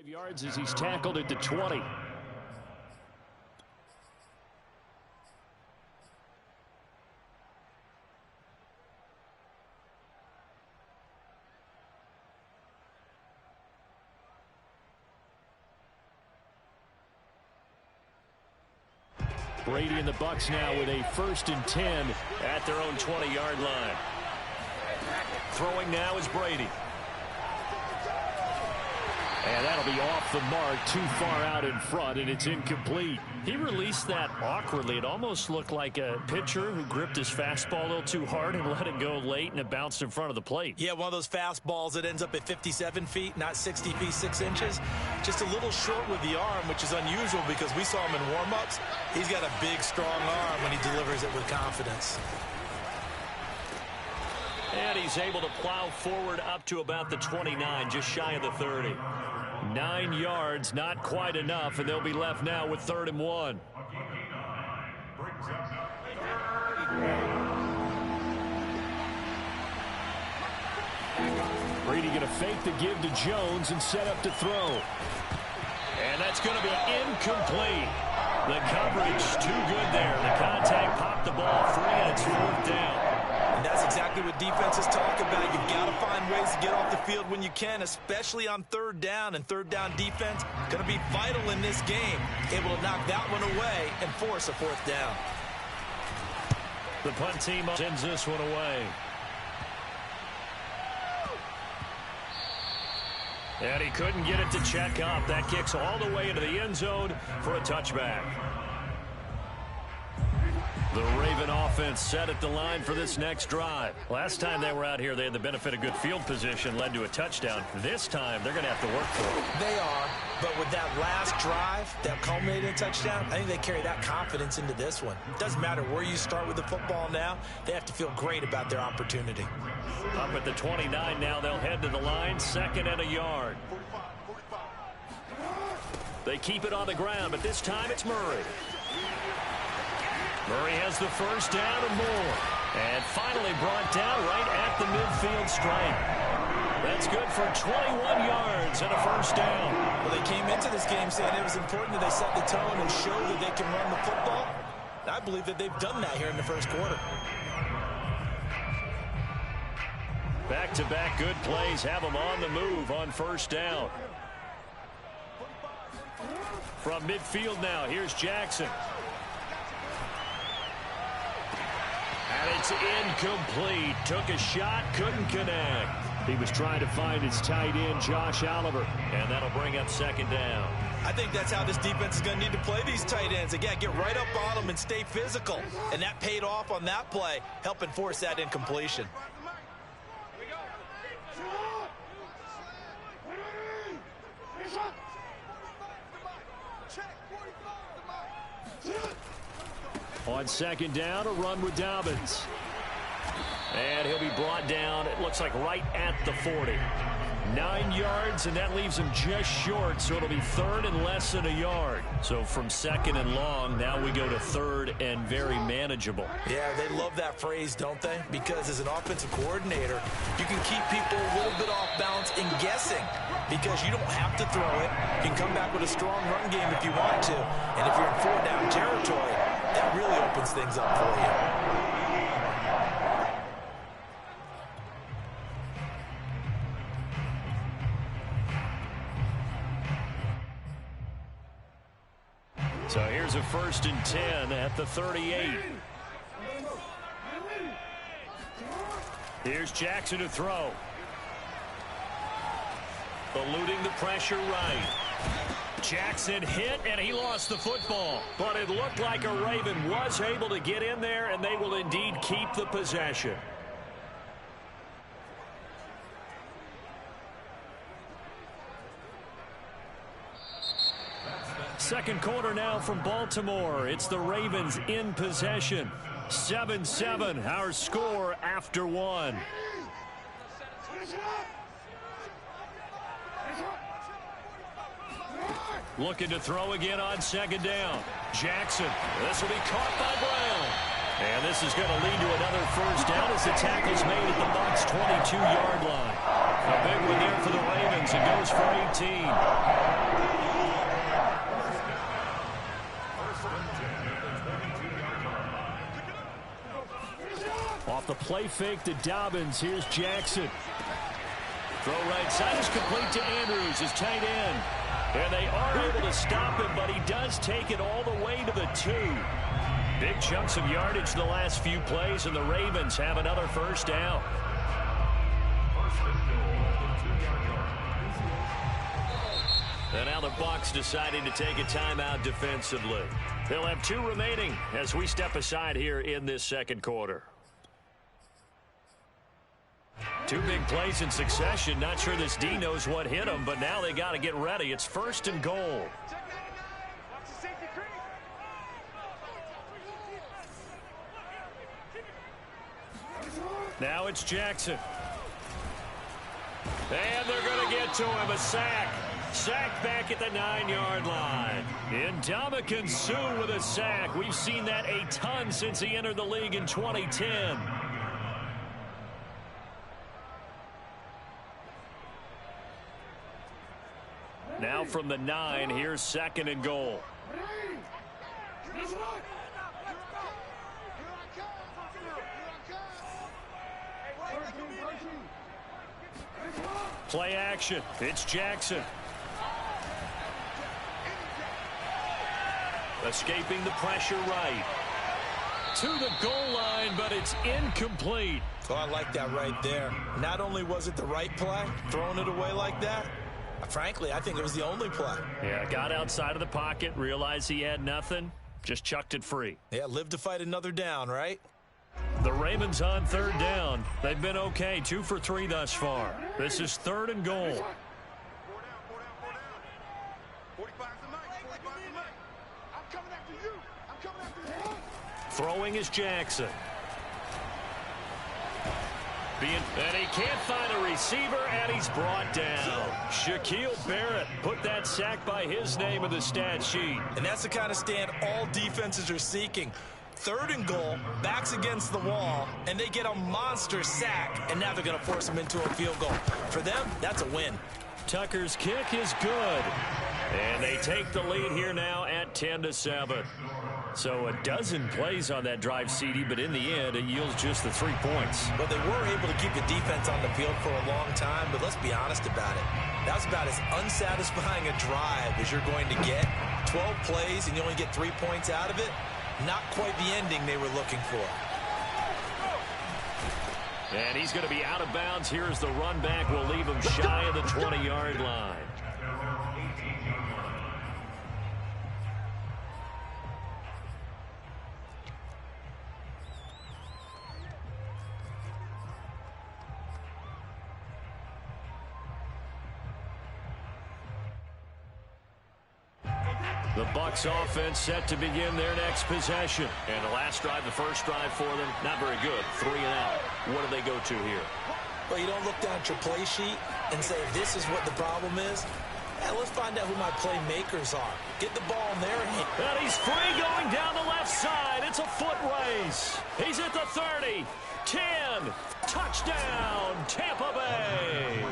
Yards as he's tackled at the 20. Brady and the Bucs now with a 1st and 10 at their own 20-yard line. Throwing now is Brady. And that'll be off the mark, too far out in front, and it's incomplete. He released that awkwardly. It almost looked like a pitcher who gripped his fastball a little too hard and let it go late, and it bounced in front of the plate. Yeah, one of those fastballs that ends up at 57 feet, not 60 feet, 6 inches. Just a little short with the arm, which is unusual because we saw him in warm-ups. He's got a big, strong arm when he delivers it with confidence. And he's able to plow forward up to about the 29, just shy of the 30. 9 yards, not quite enough, and they'll be left now with 3rd and 1. Brady going to fake the give to Jones and set up to throw. And that's going to be incomplete. The coverage too good there. The contact popped the ball free, and it's 4th down. And that's exactly what defenses talk about. You've got to find ways to get off the field when you can, especially on 3rd down. And 3rd down defense going to be vital in this game. Able to knock that one away and force a 4th down. The punt team sends this one away. And he couldn't get it to check up. That kicks all the way into the end zone for a touchback. The Raven offense set at the line for this next drive. Last time they were out here, they had the benefit of good field position, led to a touchdown. This time, they're going to have to work for it. They are, but with that last drive, that culminating touchdown, I think they carry that confidence into this one. It doesn't matter where you start with the football now. They have to feel great about their opportunity. Up at the 29 now, they'll head to the line, 2nd and a yard. They keep it on the ground, but this time it's Murray. Murray has the 1st down and more. And finally brought down right at the midfield stripe. That's good for 21 yards and a 1st down. Well, they came into this game saying it was important that they set the tone and show that they can run the football. And I believe that they've done that here in the 1st quarter. Back-to-back good plays have them on the move on 1st down. From midfield now, here's Jackson. And it's incomplete. Took a shot, couldn't connect. He was trying to find his tight end, Josh Oliver, and that'll bring up 2nd down. I think that's how this defense is going to need to play these tight ends. Again, get right up on them and stay physical. And that paid off on that play, helping force that incompletion. On 2nd down, a run with Dobbins. And he'll be brought down, it looks like right at the 40. 9 yards, and that leaves him just short, so it'll be 3rd and less than a yard. So from 2nd and long, now we go to 3rd and very manageable. Yeah, they love that phrase, don't they? Because as an offensive coordinator, you can keep people a little bit off balance and guessing because you don't have to throw it. You can come back with a strong run game if you want to. And if you're in 4th down territory, that really opens things up for you. So here's a 1st and 10 at the 38. Here's Jackson to throw. Eluding the pressure right. Jackson hit, and he lost the football. But it looked like a Raven was able to get in there, and they will indeed keep the possession. Second quarter now from Baltimore. It's the Ravens in possession. 7-7, our score after 1. Looking to throw again on 2nd down. Jackson, this will be caught by Brown. And this is going to lead to another 1st down as the tackle's made at the Bucs' 22-yard line. A big one there for the Ravens. It goes for 18. Off the play fake to Dobbins. Here's Jackson. Throw right side is complete to Andrews, his tight end. And they are able to stop him, but he does take it all the way to the 2. Big chunks of yardage the last few plays, and the Ravens have another first down. And now the Bucs deciding to take a timeout defensively. They'll have 2 remaining as we step aside here in this second quarter. 2 big plays in succession. Not sure this D knows what hit him, but now they got to get ready. It's 1st and goal. Now it's Jackson. And they're going to get to him. A sack. Sacked back at the 9-yard line. Ndamukong Suh with a sack. We've seen that a ton since he entered the league in 2010. Now from the 9, here's 2nd and goal. Play action. It's Jackson. Escaping the pressure right. To the goal line, but it's incomplete. Oh, I like that right there. Not only was it the right play, throwing it away like that, frankly, I think it was the only play. Yeah, got outside of the pocket, realized he had nothing, just chucked it free. Yeah, live to fight another down, right? The Ravens on 3rd down. They've been okay, 2 for 3 thus far. This is 3rd and goal. Throwing is Jackson. And he can't find a receiver, and he's brought down. Shaquille Barrett put that sack by his name in the stat sheet. And that's the kind of stand all defenses are seeking. 3rd and goal, backs against the wall, and they get a monster sack, and now they're going to force him into a field goal. For them, that's a win. Tucker's kick is good. And they take the lead here now at 10-7. So a dozen plays on that drive, CD, but in the end, it yields just the 3 points. Well, they were able to keep the defense on the field for a long time, but let's be honest about it. That was about as unsatisfying a drive as you're going to get. 12 plays, and you only get 3 points out of it. Not quite the ending they were looking for. And he's going to be out of bounds. Here's the run back. Will leave him shy of the 20-yard line. The Bucs offense set to begin their next possession. And the last drive, the first drive for them, not very good. 3 and out. What do they go to here? Well, you don't look down at your play sheet and say, this is what the problem is. Yeah, let's find out who my playmakers are. Get the ball in their hand. And he's free going down the left side. It's a foot race. He's at the 30, 10, touchdown, Tampa Bay.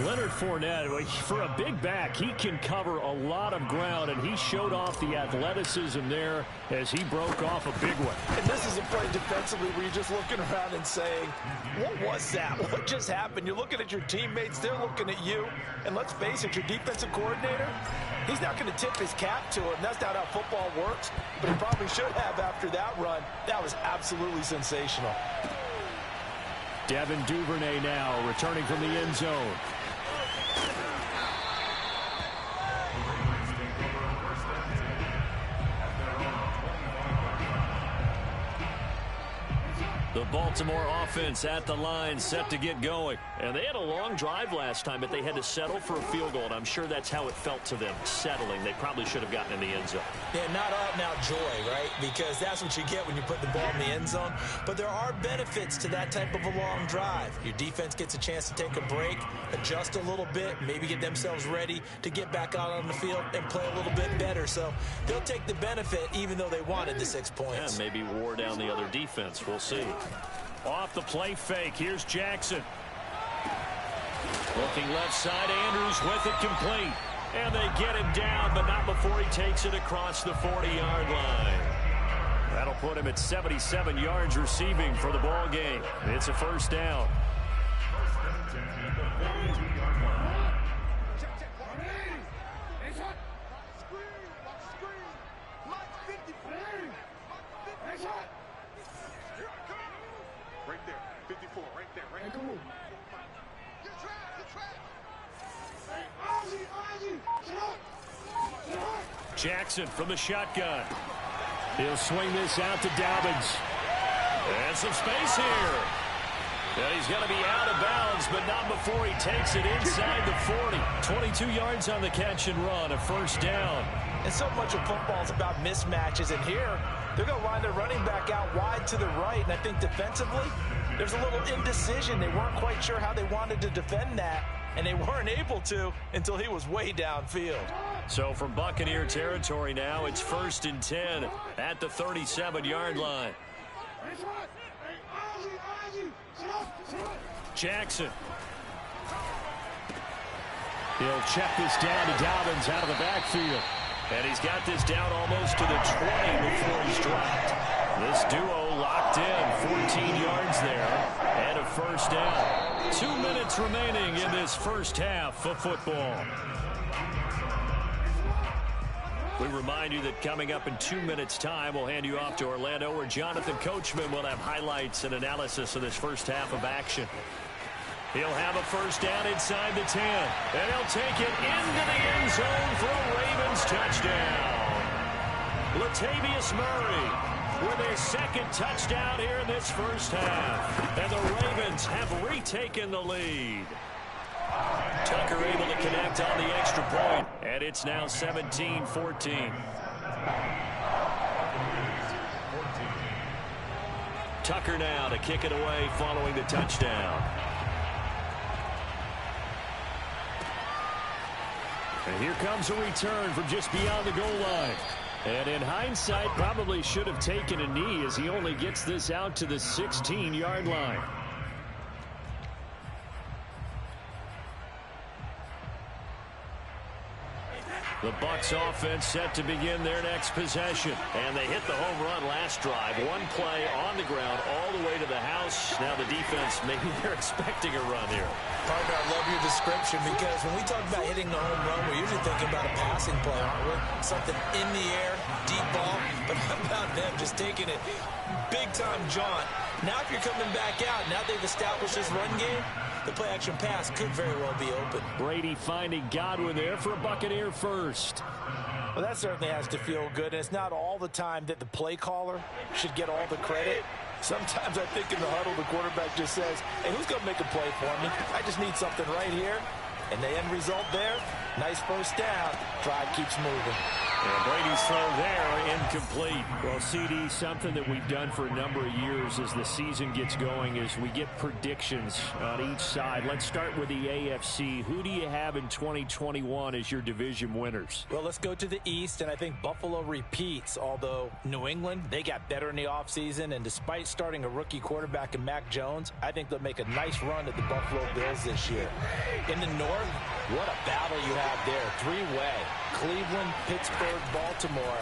Leonard Fournette, for a big back, he can cover a lot of ground, and he showed off the athleticism there as he broke off a big one. And this is a play defensively where you're just looking around and saying, what was that? What just happened? You're looking at your teammates, they're looking at you, and let's face it, your defensive coordinator, he's not going to tip his cap to him. That's not how football works, but he probably should have after that run. That was absolutely sensational. Devin Duvernay now returning from the end zone. The Baltimore offense at the line, set to get going. And they had a long drive last time, but they had to settle for a field goal, and I'm sure that's how it felt to them, settling. They probably should have gotten in the end zone. Yeah, not out-and-out joy, right? Because that's what you get when you put the ball in the end zone. But there are benefits to that type of a long drive. Your defense gets a chance to take a break, adjust a little bit, maybe get themselves ready to get back out on the field and play a little bit better. So they'll take the benefit even though they wanted the 6 points. Yeah, maybe wore down the other defense. We'll see. Off the play fake, here's Jackson. Looking left side, Andrews with it complete. And they get him down, but not before he takes it across the 40-yard line. That'll put him at 77 yards receiving for the ball game. It's a first down. Right there, 54, right there, right there. Jackson from the shotgun. He'll swing this out to Dobbins. And some space here. And he's going to be out of bounds, but not before he takes it inside the 40. 22 yards on the catch and run, a first down. And so much of football is about mismatches, and here they're going to line their running back out wide to the right, and I think defensively there's a little indecision. They weren't quite sure how they wanted to defend that, and they weren't able to until he was way downfield. So from Buccaneer territory now, it's 1st and 10 at the 37-yard line. Jackson. He'll check this down to Dobbins out of the backfield. And he's got this down almost to the 20 before he's dropped. This duo locked in, 14 yards there, and a first down. 2 minutes remaining in this first half of football. We remind you that coming up in 2 minutes' time, we'll hand you off to Orlando, where Jonathan Coachman will have highlights and analysis of this first half of action. He'll have a first down inside the 10, and he'll take it into the end zone for a Ravens touchdown. Latavius Murray with his second touchdown here in this first half, and the Ravens have retaken the lead. Tucker able to connect on the extra point, and it's now 17-14. Tucker now to kick it away following the touchdown. And here comes a return from just beyond the goal line. And in hindsight, probably should have taken a knee as he only gets this out to the 16-yard line. The Bucs offense set to begin their next possession. And they hit the home run last drive. One play on the ground all the way to the house. Now the defense, maybe they're expecting a run here. Partner, I love your description, because when we talk about hitting the home run, we're usually thinking about a passing play, aren't we? Something in the air, deep ball. But how about them just taking it big-time jaunt? Now if you're coming back out, now they've established this run game, the play-action pass could very well be open. Brady finding Godwin there for a Buccaneer first. Well, that certainly has to feel good, and it's not all the time that the play caller should get all the credit. Sometimes I think in the huddle, the quarterback just says, hey, who's going to make a play for me? I just need something right here. And the end result there, nice first down. Drive keeps moving. And Brady's throw there, incomplete. Well, CD, something that we've done for a number of years as the season gets going is we get predictions on each side. Let's start with the AFC. Who do you have in 2021 as your division winners? Well, let's go to the East, and I think Buffalo repeats, although New England, they got better in the offseason, and despite starting a rookie quarterback in Mac Jones, I think they'll make a nice run at the Buffalo Bills this year. In the North, what a battle you have there. Three-way. Cleveland, Pittsburgh, Baltimore.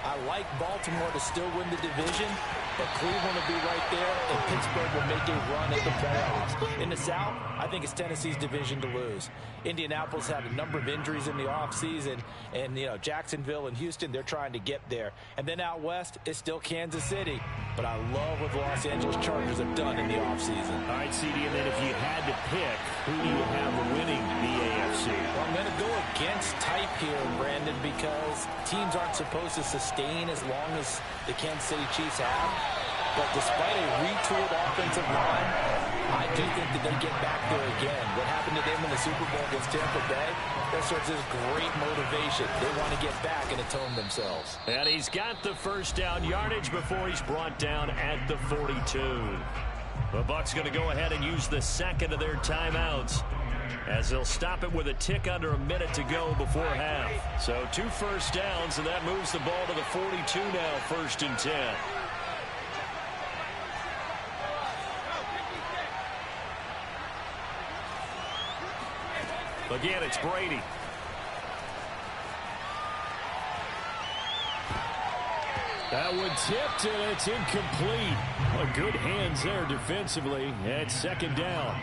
I like Baltimore to still win the division, but Cleveland will be right there, and Pittsburgh will make a run at the playoffs. In the South, I think it's Tennessee's division to lose. Indianapolis had a number of injuries in the offseason, and, you know, Jacksonville and Houston, they're trying to get there. And then out West, it's still Kansas City. But I love what the Los Angeles Chargers have done in the offseason. All right, CD, and then if you had to pick, who do you have winning the AFC? Well, I'm going to go against type here, Brandon, because teams aren't supposed to sustain as long as the Kansas City Chiefs have. But despite a retooled offensive line, I do think that they get back there again. What happened to them in the Super Bowl against Tampa Bay, that serves as great motivation. They want to get back and atone themselves. And he's got the first down yardage before he's brought down at the 42. The Bucs going to go ahead and use the second of their timeouts, as they'll stop it with a tick under a minute to go before half. So 2 first downs, and that moves the ball to the 42 now, 1st and 10. Again, it's Brady. That one tipped, and it's incomplete. Well, good hands there defensively. And second down.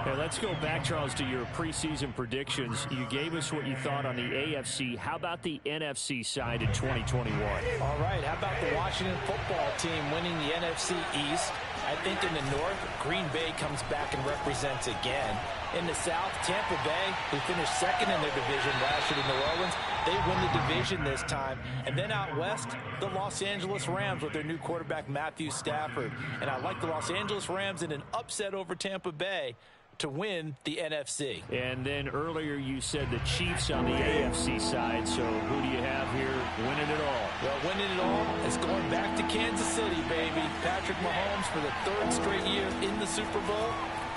Hey, let's go back, Charles, to your preseason predictions. You gave us what you thought on the AFC. How about the NFC side in 2021? All right, how about the Washington football team winning the NFC East? I think in the North, Green Bay comes back and represents again. In the South, Tampa Bay, who finished second in their division last year to New Orleans, they win the division this time. And then out west, the Los Angeles Rams with their new quarterback, Matthew Stafford. And I like the Los Angeles Rams in an upset over Tampa Bay to win the NFC. And then earlier you said the Chiefs on the AFC side, so who do you have here winning it all? Well, winning it all is going back to Kansas City, baby. Patrick Mahomes for the third straight year in the Super Bowl.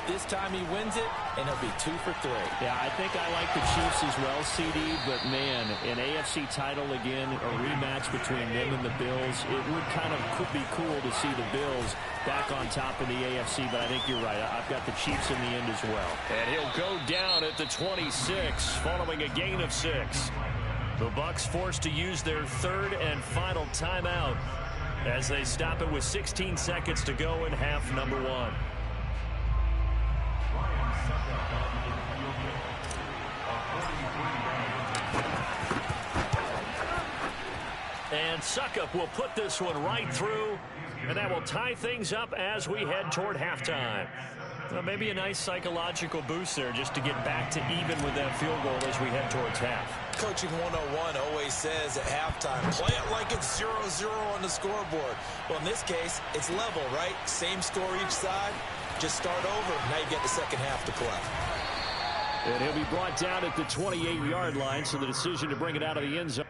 This time he wins it, and he'll be 2 for 3. Yeah, I think I like the Chiefs as well, CD, but man, an AFC title again, a rematch between them and the Bills. It would kind of be cool to see the Bills back on top of the AFC, but I think you're right. I've got the Chiefs in the end as well. And he'll go down at the 26 following a gain of 6. The Bucs forced to use their third and final timeout as they stop it with 16 seconds to go in half number 1. And Succop will put this one right through, and that will tie things up as we head toward halftime. Well, maybe a nice psychological boost there just to get back to even with that field goal as we head towards half. Coaching 101 always says at halftime, play it like it's 0-0 on the scoreboard. Well, in this case, it's level, right? Same score each side. Just start over. Now you get the second half to play. And he'll be brought down at the 28-yard line, so the decision to bring it out of the end zone.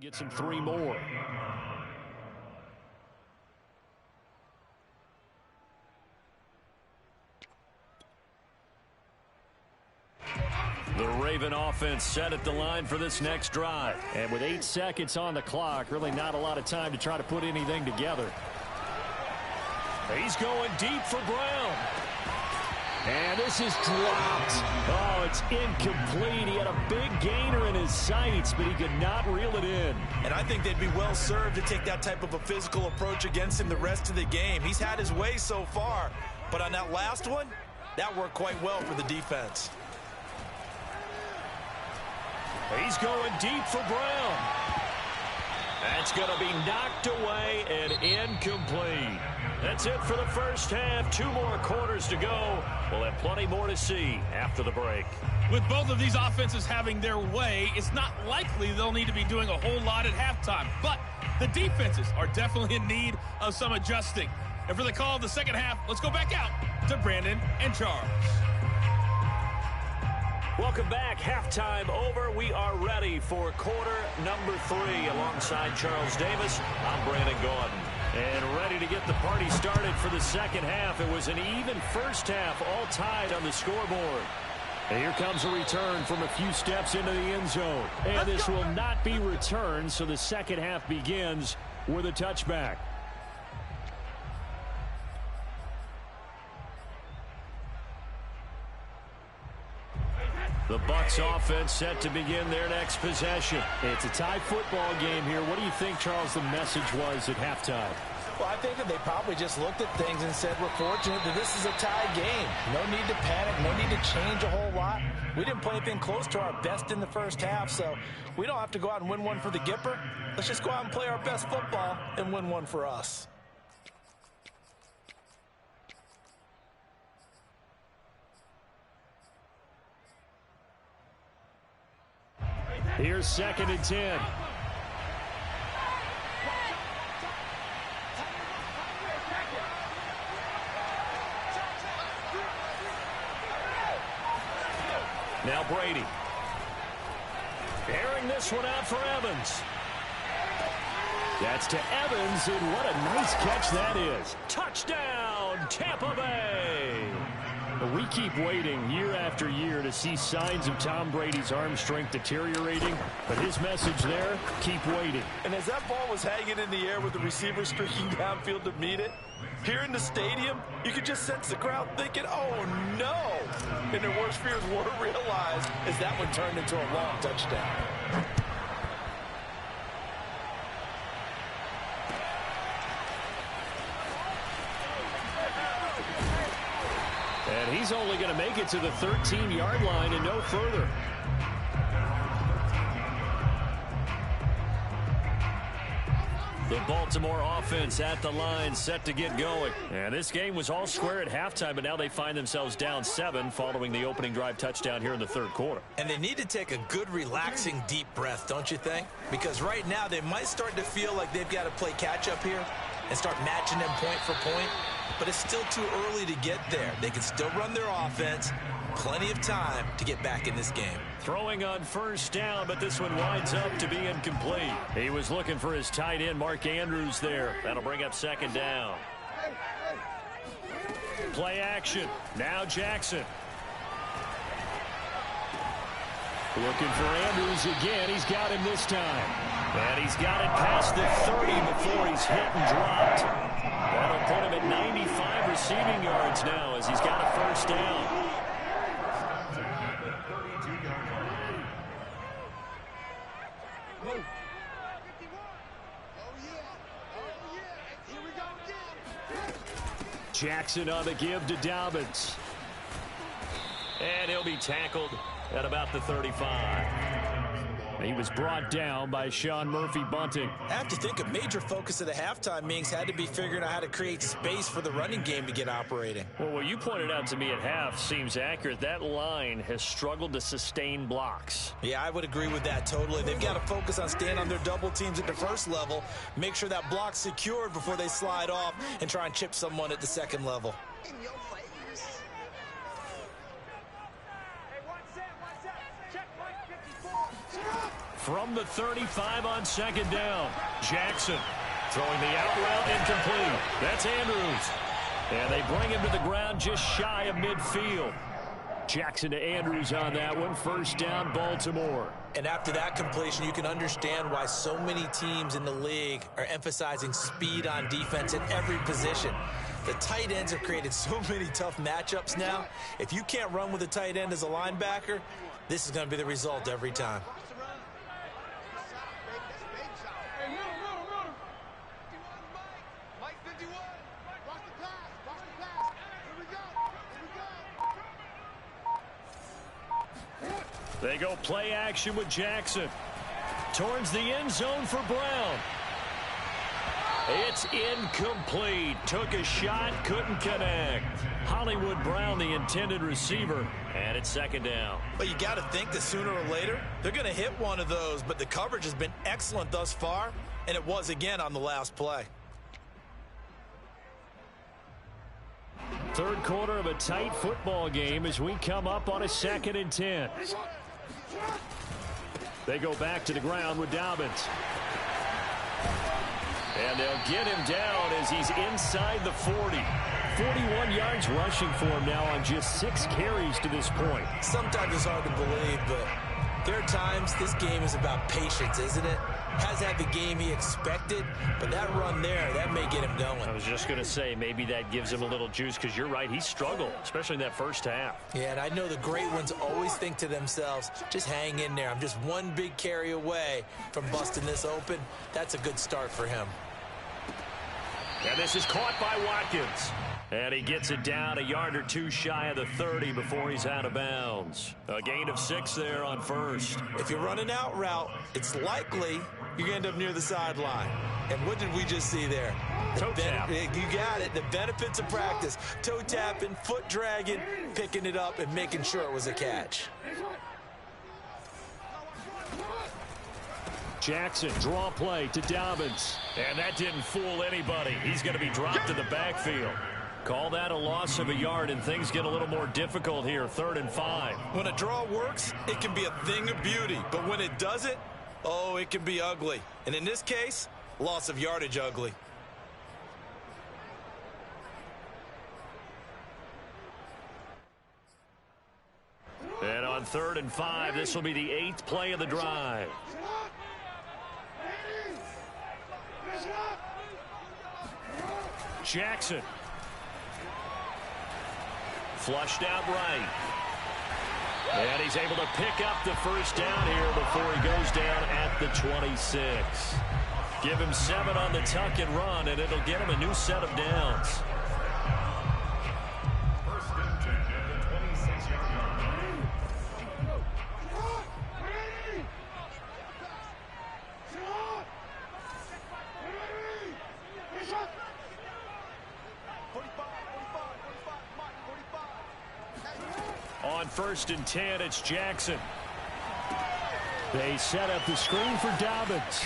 Gets him 3 more. The Raven offense set at the line for this next drive. And with 8 seconds on the clock, really not a lot of time to try to put anything together. He's going deep for Brown. And this is dropped. Oh, it's incomplete. He had a big gainer in his sights, but he could not reel it in. And I think they'd be well served to take that type of a physical approach against him the rest of the game. He's had his way so far, but on that last one, that worked quite well for the defense. He's going deep for Brown. That's going to be knocked away and incomplete. That's it for the first half. 2 more quarters to go. We'll have plenty more to see after the break. With both of these offenses having their way, it's not likely they'll need to be doing a whole lot at halftime. But the defenses are definitely in need of some adjusting. And for the call of the second half, let's go back out to Brandon and Charles. Welcome back. Halftime over. We are ready for quarter number 3 alongside Charles Davis. I'm Brandon Gaudin. And ready to get the party started for the second half. It was an even first half, all tied on the scoreboard. And here comes a return from a few steps into the end zone. And this will not be returned, so the second half begins with a touchback. The Bucs offense set to begin their next possession. It's a tie football game here. What do you think, Charles, the message was at halftime? Well, I think that they probably just looked at things and said, we're fortunate that this is a tie game. No need to panic. No need to change a whole lot. We didn't play anything close to our best in the first half, so we don't have to go out and win one for the Gipper. Let's just go out and play our best football and win one for us. Here's 2nd and 10. Now Brady. Airing this one out for Evans. That's to Evans, and what a nice catch that is. Touchdown, Tampa Bay. We keep waiting year after year to see signs of Tom Brady's arm strength deteriorating, but his message there, keep waiting. And as that ball was hanging in the air with the receiver streaking downfield to meet it, here in the stadium, you could just sense the crowd thinking, oh no! And their worst fears were realized as that one turned into a long touchdown. And he's only going to make it to the 13-yard line and no further. The Baltimore offense at the line, set to get going. And this game was all square at halftime, but now they find themselves down 7 following the opening drive touchdown here in the third quarter. And they need to take a good, relaxing, deep breath, don't you think? Because right now they might start to feel like they've got to play catch-up here and start matching them point for point. But it's still too early to get there. They can still run their offense. Plenty of time to get back in this game. Throwing on first down, but this one winds up to be incomplete. He was looking for his tight end, Mark Andrews, there. That'll bring up second down. Play action. Now Jackson. Looking for Andrews again. He's got him this time. And he's got it past the 30 before he's hit and dropped. That'll put him at 95 receiving yards now as he's got a first down. Jackson on the give to Dobbins. And he'll be tackled at about the 35. He was brought down by Sean Murphy-Bunting. I have to think a major focus of the halftime meetings had to be figuring out how to create space for the running game to get operating. Well, what you pointed out to me at half seems accurate. That line has struggled to sustain blocks. Yeah, I would agree with that totally. They've got to focus on staying on their double teams at the first level, make sure that block's secured before they slide off and try and chip someone at the second level. From the 35 on second down, Jackson throwing the out route incomplete. That's Andrews. And they bring him to the ground just shy of midfield. Jackson to Andrews on that one. First down, Baltimore. And after that completion, you can understand why so many teams in the league are emphasizing speed on defense at every position. The tight ends have created so many tough matchups now. If you can't run with a tight end as a linebacker, this is going to be the result every time. They go play action with Jackson. Towards the end zone for Brown. It's incomplete. Took a shot, couldn't connect. Hollywood Brown, the intended receiver, and it's second down. But you got to think that sooner or later, they're going to hit one of those, but the coverage has been excellent thus far, and it was again on the last play. Third quarter of a tight football game as we come up on a 2nd and 10. They go back to the ground with Dobbins. And they'll get him down as he's inside the 40. 41 yards rushing for him now on just 6 carries to this point. Sometimes it's hard to believe, but there are times this game is about patience, isn't it? Has had the game he expected, but that run there, that may get him going. I was just going to say, maybe that gives him a little juice, because you're right, he struggled, especially in that first half. Yeah, and I know the great ones always think to themselves, just hang in there. I'm just one big carry away from busting this open. That's a good start for him. And this is caught by Watkins. And he gets it down a yard or two shy of the 30 before he's out of bounds. A gain of 6 there on first. If you run an out route, it's likely you're going to end up near the sideline. And what did we just see there? Toe tap. You got it. The benefits of practice. Toe tapping, foot dragging, picking it up, and making sure it was a catch. Jackson, draw play to Dobbins. And that didn't fool anybody. He's going to be dropped in the backfield. Call that a loss of a yard, and things get a little more difficult here. 3rd and 5. When a draw works, it can be a thing of beauty. But when it doesn't, oh, it can be ugly. And in this case, loss of yardage ugly. And on 3rd and 5, this will be the 8th play of the drive. Jackson. Flushed out right. And he's able to pick up the first down here before he goes down at the 26. Give him 7 on the tuck and run, and it'll get him a new set of downs. On 1st and 10, it's Jackson. They set up the screen for Dobbins.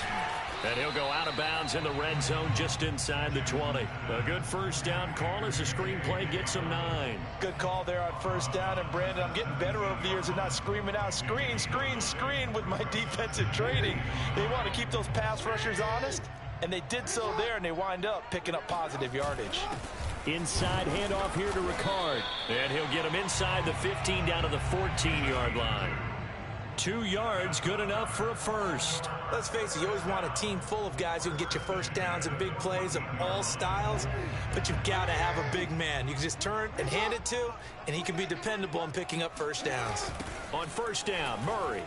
And he'll go out of bounds in the red zone just inside the 20. A good first down call as the screen play gets him 9. Good call there on first down. And, Brandon, I'm getting better over the years and not screaming out, screen, screen, screen with my defensive training. They want to keep those pass rushers honest, and they did so there, and they wind up picking up positive yardage. Inside handoff here to Ricard. And he'll get him inside the 15 down to the 14-yard line. 2 yards, good enough for a first. Let's face it, you always want a team full of guys who can get you first downs and big plays of all styles, but you've got to have a big man you can just turn and hand it to, and he can be dependable in picking up first downs. On first down, Murray.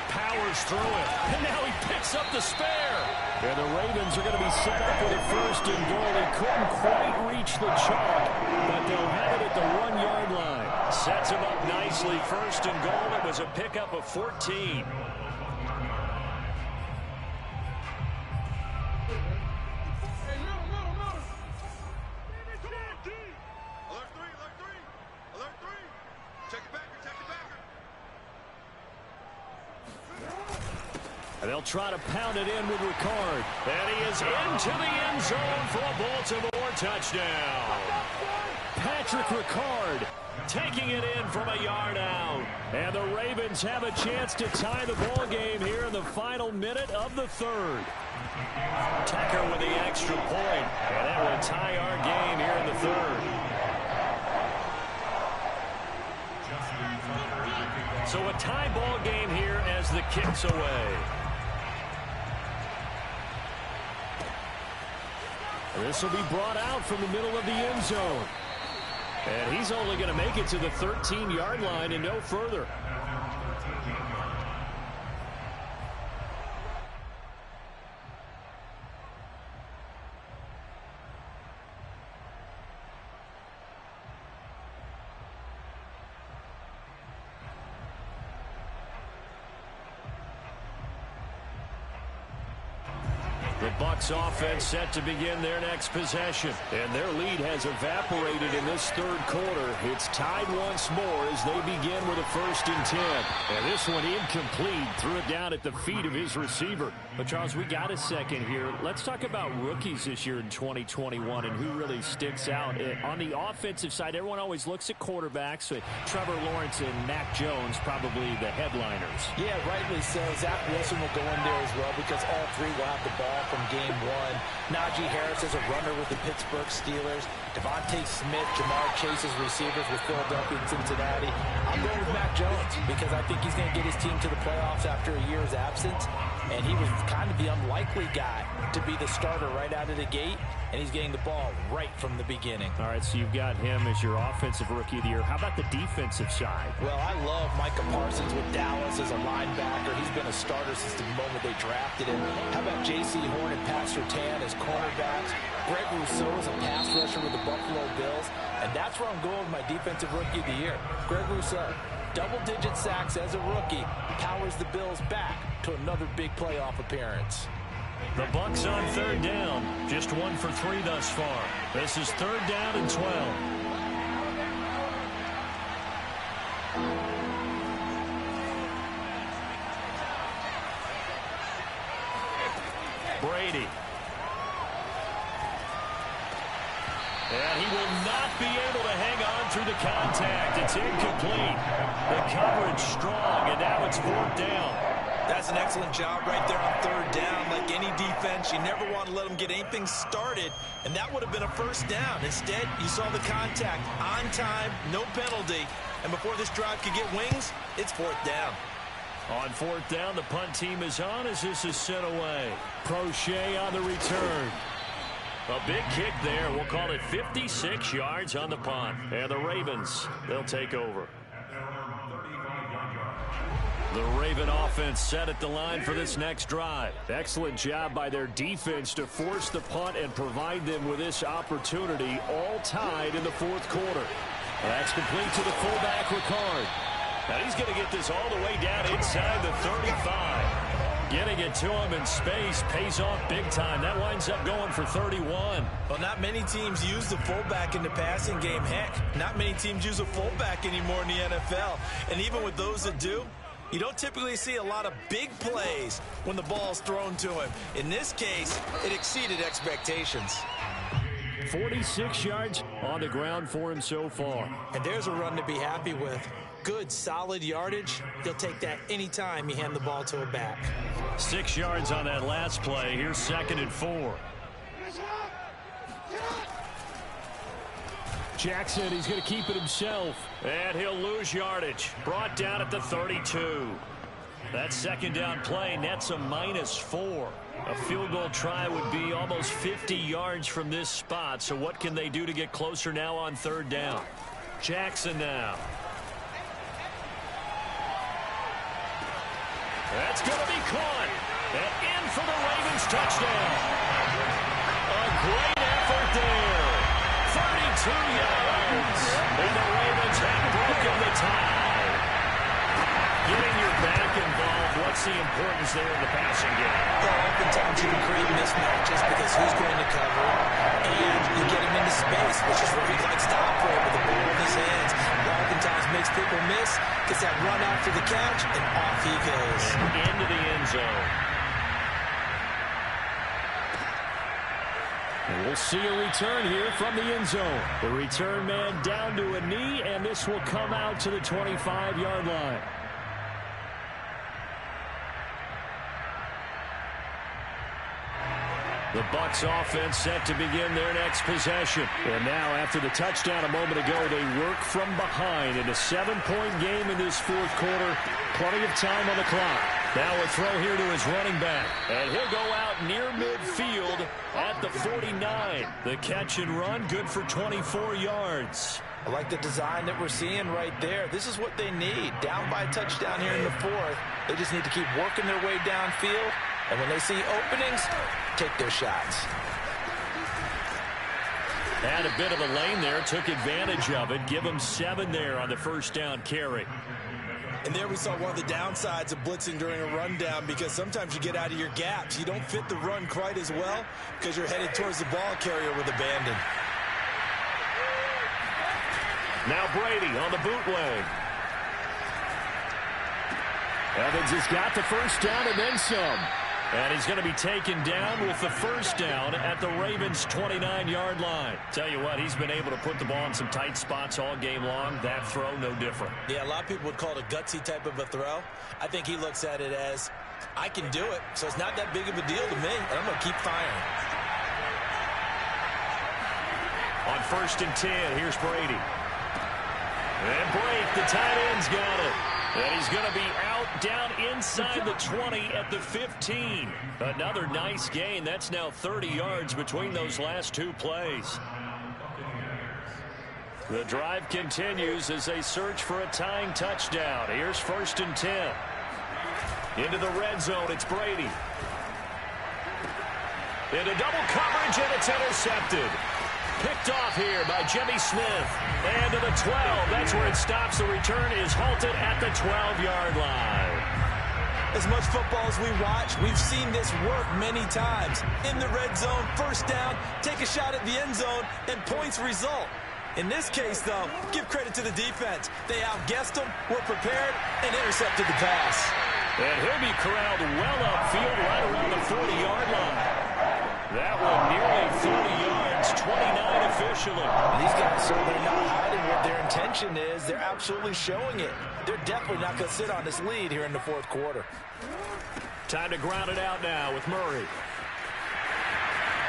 Powers through it, and now he picks up the spare. And the Ravens are going to be set up with a 1st and goal. They couldn't quite reach the chalk, but they'll have it at the 1-yard line. Sets him up nicely. 1st and goal. It was a pickup of 14. And they'll try to pound it in with Ricard. And he is into the end zone for a Baltimore touchdown. Patrick Ricard taking it in from a yard out. And the Ravens have a chance to tie the ball game here in the final minute of the 3rd. Tucker with the extra point. And that will tie our game here in the 3rd. So a tie ball game here as the kick's away. This will be brought out from the middle of the end zone. And he's only going to make it to the 13-yard line and no further. The Bucs offense set to begin their next possession. And their lead has evaporated in this 3rd quarter. It's tied once more as they begin with a 1st and 10. And this one incomplete. Threw it down at the feet of his receiver. But, Charles, we got a second here. Let's talk about rookies this year in 2021 and who really sticks out. On the offensive side, everyone always looks at quarterbacks. So Trevor Lawrence and Mac Jones probably the headliners. Yeah, rightly so. Zach Wilson will go in there as well because all 3 will have the ball from game 1. Najee Harris is a runner with the Pittsburgh Steelers. Devontae Smith, Jamar Chase's receivers with Philadelphia and Cincinnati. I'm going with Mac Jones because I think he's going to get his team to the playoffs after a year's absence. And he was kind of the unlikely guy to be the starter right out of the gate. And he's getting the ball right from the beginning. All right, so you've got him as your offensive rookie of the year. How about the defensive side? Well, I love Micah Parsons with Dallas as a linebacker. He's been a starter since the moment they drafted him. How about J.C. Horn and Pat Surtain as cornerbacks? Greg Rousseau is a pass rusher with the Buffalo Bills. And that's where I'm going with my defensive rookie of the year. Greg Rousseau, double-digit sacks as a rookie, powers the Bills back to another big playoff appearance. The Bucs on 3rd down. Just 1 for 3 thus far. This is 3rd down and 12. Brady. contact. It's incomplete. The coverage strong, and now it's 4th down. That's an excellent job right there on 3rd down. Like any defense, you never want to let them get anything started, and that would have been a 1st down. Instead, you saw the contact on time, no penalty, and before this drive could get wings, it's 4th down. On 4th down, the punt team is on as this is sent away. Prochet on the return. A big kick there. We'll call it 56 yards on the punt. And the Ravens, they'll take over. The Raven offense set at the line for this next drive. Excellent job by their defense to force the punt and provide them with this opportunity, all tied in the 4th quarter. That's complete to the fullback, Ricard. Now he's going to get this all the way down inside the 35. Getting it to him in space pays off big time. That winds up going for 31. Well, not many teams use the fullback in the passing game. Heck, not many teams use a fullback anymore in the NFL. And even with those that do, you don't typically see a lot of big plays when the ball's thrown to him. In this case, it exceeded expectations. 46 yards on the ground for him so far. And there's a run to be happy with. Good, solid yardage. He'll take that anytime you hand the ball to a back. 6 yards on that last play. Here's 2nd and 4. Jackson, he's going to keep it himself. And he'll lose yardage. Brought down at the 32. That 2nd down play nets a -4. A field goal try would be almost 50 yards from this spot. So what can they do to get closer now on 3rd down? Jackson now. That's going to be caught. And in for the Ravens touchdown. A great effort there. 32 yards. And the Ravens have broken the tie. Getting your back involved, what's the importance there in the passing game? Well, oftentimes you can create mismatches because who's going to cover, and you get him into space, which is where he likes to operate with the ball in his hands. Oftentimes makes people miss, gets that run out to the catch, and off he goes. Into the end zone. And we'll see a return here from the end zone. The return man down to a knee, and this will come out to the 25-yard line. The Bucs offense set to begin their next possession. And now, after the touchdown a moment ago, they work from behind in a 7-point game in this 4th quarter. Plenty of time on the clock. Now a throw here to his running back. And he'll go out near midfield at the 49. The catch and run, good for 24 yards. I like the design that we're seeing right there. This is what they need. Down by a touchdown here in the 4th. They just need to keep working their way downfield. And when they see openings, take their shots. Had a bit of a lane there, took advantage of it. Give them 7 there on the 1st down carry. And there we saw one of the downsides of blitzing during a rundown, because sometimes you get out of your gaps. You don't fit the run quite as well because you're headed towards the ball carrier with abandon. Now Brady on the bootleg. Evans has got the 1st down and then some. And he's going to be taken down with the 1st down at the Ravens' 29-yard line. Tell you what, he's been able to put the ball in some tight spots all game long. That throw, no different. Yeah, a lot of people would call it a gutsy type of a throw. I think he looks at it as, I can do it, so it's not that big of a deal to me, and I'm going to keep firing. On 1st and 10, here's Brady. And Blake, the tight end's got it. And he's going to be out down inside the 20 at the 15. Another nice gain. That's now 30 yards between those last 2 plays. The drive continues as they search for a tying touchdown. Here's 1st and 10. Into the red zone, it's Brady. Into double coverage, and it's intercepted. Picked off here by Jimmy Smith. And to the 12. That's where it stops. The return is halted at the 12-yard line. As much football as we watch, we've seen this work many times. In the red zone, 1st down, take a shot at the end zone, and points result. In this case, though, give credit to the defense. They outguessed them, were prepared, and intercepted the pass. And he'll be corralled well upfield right around the 40-yard line. That one nearly 30 yards, 29 official. officially. These guys certainly not hiding what their intention is. They're absolutely showing it. They're definitely not going to sit on this lead here in the fourth quarter. Time to ground it out now with Murray.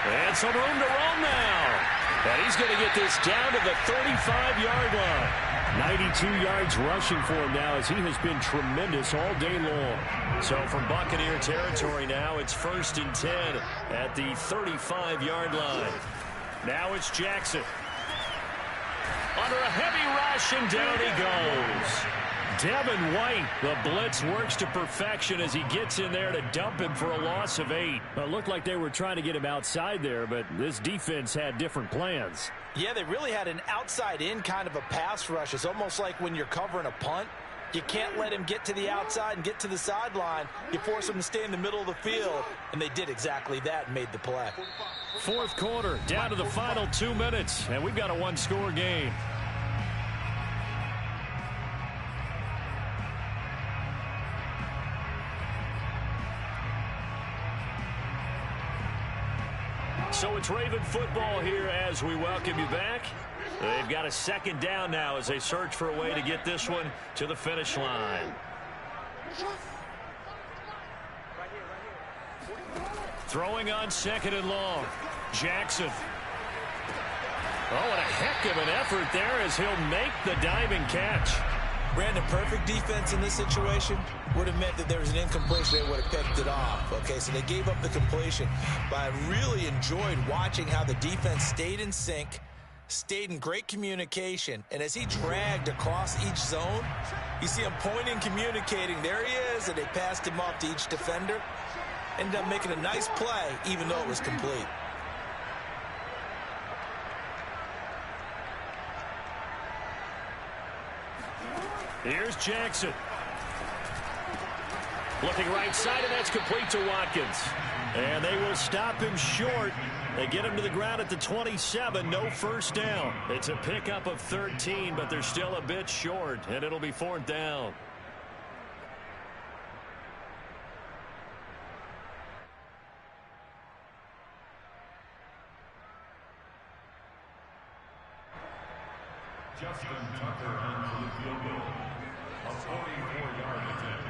And some room to roam now. And he's going to get this down to the 35-yard line. 92 yards rushing for him now as he has been tremendous all day long. So from Buccaneer territory now, it's 1st and 10 at the 35-yard line. Now it's Jackson. Under a heavy rush, and down he goes. Devin White, the blitz works to perfection as he gets in there to dump him for a loss of 8. It looked like they were trying to get him outside there, but this defense had different plans. Yeah, they really had an outside-in kind of a pass rush. It's almost like when you're covering a punt. You can't let him get to the outside and get to the sideline. You force him to stay in the middle of the field, and they did exactly that and made the play. Fourth quarter, down to the final 2 minutes, and we've got a one-score game. So it's Raven football here as we welcome you back. They've got a second down now as they search for a way to get this one to the finish line. Throwing on 2nd and long. Jackson. Oh, what a heck of an effort there as he'll make the diving catch. Brandon, perfect defense in this situation would have meant that there was an incompletion. They would have picked it off. Okay, so they gave up the completion. But I really enjoyed watching how the defense stayed in sync, stayed in great communication, and as he dragged across each zone, you see him pointing, communicating. There he is, and they passed him off to each defender. Ended up making a nice play, even though it was complete. Here's Jackson. Looking right side, and that's complete to Watkins. And they will stop him short. They get him to the ground at the 27. No first down. It's a pickup of 13, but they're still a bit short, and it'll be 4th down. Justin Tucker on for the field goal. A 44-yard attempt.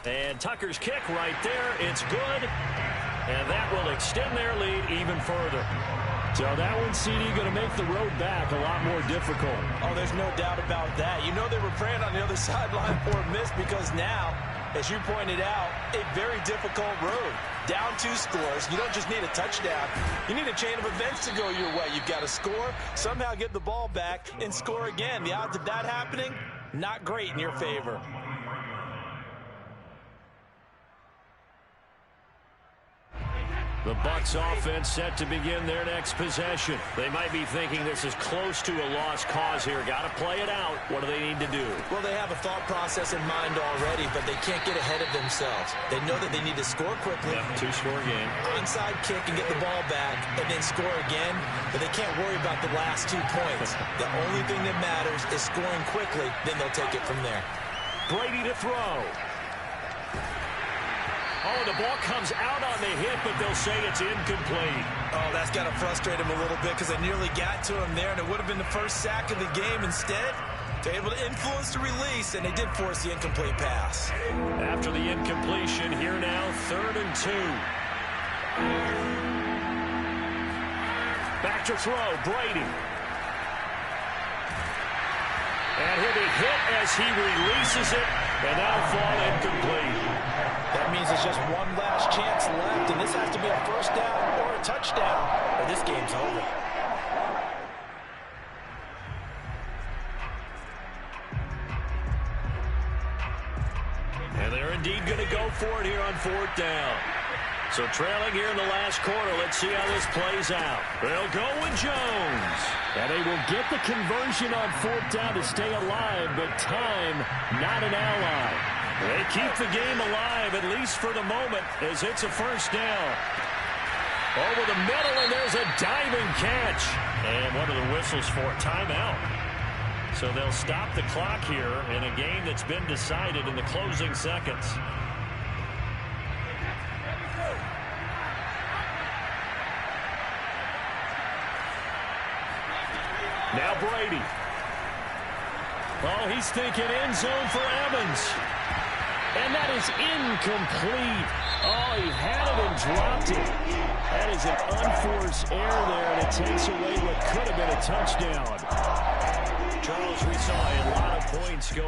And Tucker's kick right there. It's good. And that will extend their lead even further. So that one, CD, going to make the road back a lot more difficult. Oh, there's no doubt about that. You know they were praying on the other sideline for a miss because now, as you pointed out, a very difficult road. Down 2 scores. You don't just need a touchdown. You need a chain of events to go your way. You've got to score, somehow get the ball back, and score again. The odds of that happening, not great in your favor. The Bucs offense set to begin their next possession. They might be thinking this is close to a lost cause here. Got to play it out. What do they need to do? Well, they have a thought process in mind already, but they can't get ahead of themselves. They know that they need to score quickly. Yep, 2-score game. Onside kick and get the ball back and then score again, but they can't worry about the last 2 points. The only thing that matters is scoring quickly, then they'll take it from there. Brady to throw. Oh, the ball comes out on the hit, but they'll say it's incomplete. Oh, that's got to frustrate him a little bit because they nearly got to him there, and it would have been the first sack of the game. Instead, they're able to influence the release, and they did force the incomplete pass. After the incompletion, here now, 3rd and 2. Back to throw, Brady. And he'll be hit as he releases it, and that'll fall incomplete. That means there's just one last chance left, and this has to be a first down or a touchdown, or this game's over. And they're indeed going to go for it here on 4th down. So trailing here in the last quarter, let's see how this plays out. They'll go with Jones. And they will get the conversion on 4th down to stay alive, but time not an ally. They keep the game alive, at least for the moment, as it's a first down. Over the middle, and there's a diving catch. And what are the whistles for? Timeout. So they'll stop the clock here in a game that's been decided in the closing seconds. Now Brady. Oh, he's thinking end zone for Evans. And that is incomplete. Oh, he had it and dropped it. That is an unforced error there, and it takes away what could have been a touchdown. Charles, we saw a lot of points go